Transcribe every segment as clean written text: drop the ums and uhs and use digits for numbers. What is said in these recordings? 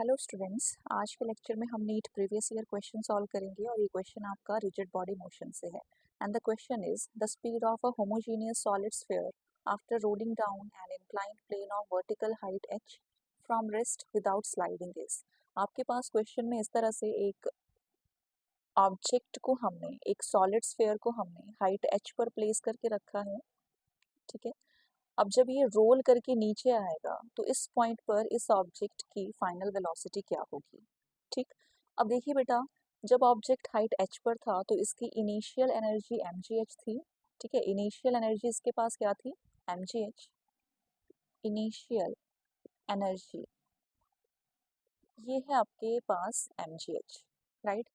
Hello students, आज के lecture में हम NEET previous year question solve करेंगे और ये क्वेश्चन आपका रिजिड बॉडी मोशन से है। And the question is the speed of a homogeneous solid sphere after rolling down an inclined plane of vertical height h from rest without sliding is. आपके पास question में इस तरह से एक ऑब्जेक्ट को हमने, एक सॉलिड स्फीयर को हमने हाइट h पर प्लेस करके रखा है। ठीक है, अब जब ये रोल करके नीचे आएगा तो इस पॉइंट पर इस ऑब्जेक्ट की फाइनल वेलोसिटी क्या होगी। ठीक, अब देखिए बेटा, जब ऑब्जेक्ट हाइट h पर था तो इसकी इनिशियल एनर्जी mgh थी। ठीक है, इनिशियल एनर्जी इसके पास क्या थी, mgh, इनिशियल एनर्जी ये है आपके पास mgh, राइट।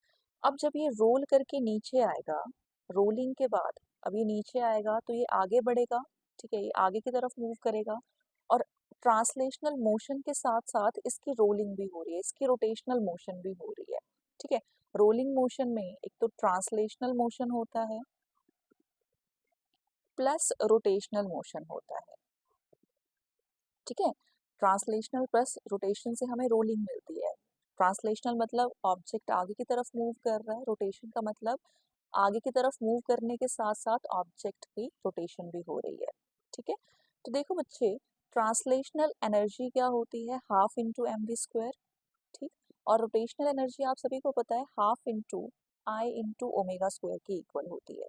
अब जब ये रोल करके नीचे आएगा, रोलिंग के बाद अब ये नीचे आएगा तो ये आगे बढ़ेगा। ठीक है, ये आगे की तरफ मूव करेगा और ट्रांसलेशनल मोशन के साथ साथ इसकी रोलिंग भी हो रही है, इसकी रोटेशनल मोशन भी हो रही है। ठीक है, रोलिंग मोशन में एक तो ट्रांसलेशनल मोशन होता है प्लस रोटेशनल मोशन होता है। ठीक है, ट्रांसलेशनल प्लस रोटेशन से हमें रोलिंग मिलती है। ट्रांसलेशनल मतलब ऑब्जेक्ट आगे की तरफ मूव कर रहा है, रोटेशन का मतलब आगे की तरफ मूव करने के साथ साथ ऑब्जेक्ट की रोटेशन भी हो रही है। ठीक है, तो देखो बच्चे, ट्रांसलेशनल एनर्जी क्या होती है, half into m v square. ठीक, और रोटेशनल एनर्जी आप सभी को पता है half into I into omega square की इक्वल होती है।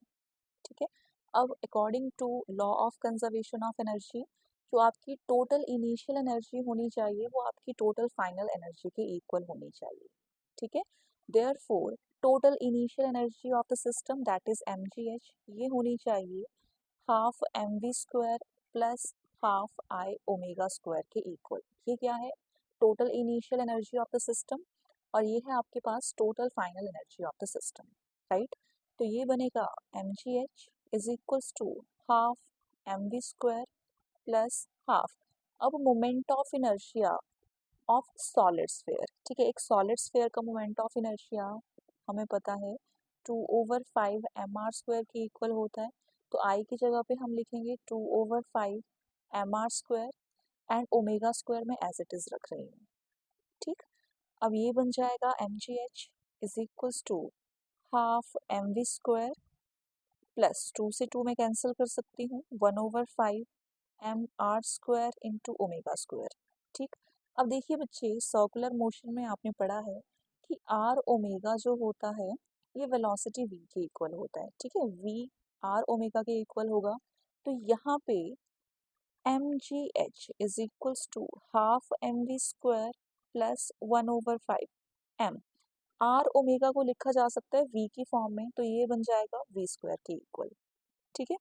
ठीक है, अब according to law of conservation of energy, जो आपकी टोटल इनिशियल एनर्जी होनी चाहिए वो आपकी टोटल फाइनल एनर्जी के इक्वल होनी चाहिए। ठीक है, therefore total initial energy of the system that is mgh ये होनी चाहिए half m v square plus half I omega square के इक्वल। ये क्या है, total initial energy of the system और ये है आपके पास total final energy of the system, right. तो ये बनेगा mgh is equals to half m v square plus half. अब moment of inertia of solid sphere, ठीक है, एक सॉलिड स्फीयर का मोमेंट ऑफ इनर्शिया हमें पता है 2/5 mr स्क्वायर के इक्वल होता है। तो आई की जगह पे हम लिखेंगे 2/5 mr square and omega square में एज इट इज रख रही हूँ। ठीक, अब ये बन जाएगा mgh is equals to half m v square plus 2 से 2 में कैंसिल कर सकती हूँ 1/5 mr square into omega square. ठीक, अब देखिए बच्चे, सर्कुलर मोशन में आपने पढ़ा है कि आर ओमेगा जो होता है ये वेलोसिटी v के इक्वल होता है। ठीक है, v आर ओमेगा के इक्वल होगा। तो यहाँ पे mgh is equals to half m v square plus 1/5 m। R omega को लिखा जा सकता है v की फॉर्म में, तो ये बन जाएगा v स्क्वायर के इक्वल। ठीक है,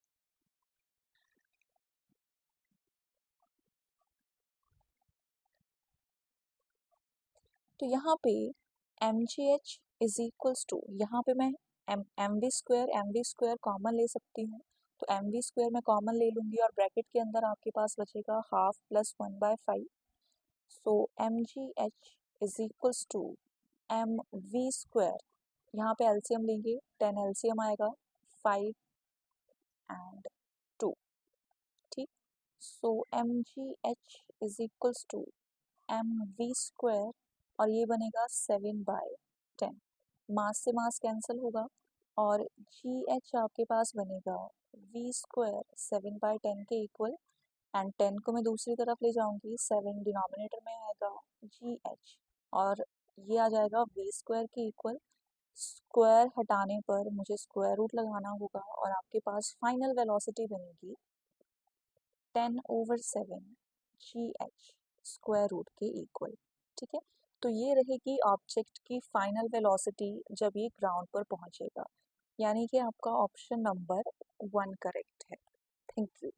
तो यहाँ पे mgh इज इक्वल्स टू, यहाँ पे मैं एम वी स्क्वायर कॉमन ले सकती हूँ, तो एम वी स्क्वायर मैं कॉमन ले लूँगी और ब्रैकेट के अंदर आपके पास बचेगा half plus 1/5। So mgh is equals to m v square, यहाँ पे एलसीएम लेंगे 10 एलसीएम आएगा 5 एंड 2। ठीक, so mgh is equals to m v square और ये बनेगा 7/10। मास से मास कैंसिल होगा और जी एच आपके पास बनेगा वी स्क्वायर 7/10 के इक्वल एंड 10 को मैं दूसरी तरफ ले जाऊंगी, 7 डिनोमिनेटर में आएगा जी एच और ये आ जाएगा वी स्क्वायर के इक्वल। स्क्वायर हटाने पर मुझे स्क्वायर रूट लगाना होगा और आपके पास फाइनल वेलोसिटी बनेगी 10/7 जी एच स्क्वायर रूट के इक्वल। ठीक है, तो ये रहेगी ऑब्जेक्ट की फाइनल वेलोसिटी जब ये ग्राउंड पर पहुंचेगा, यानी कि आपका ऑप्शन नंबर 1 करेक्ट है। Thank you.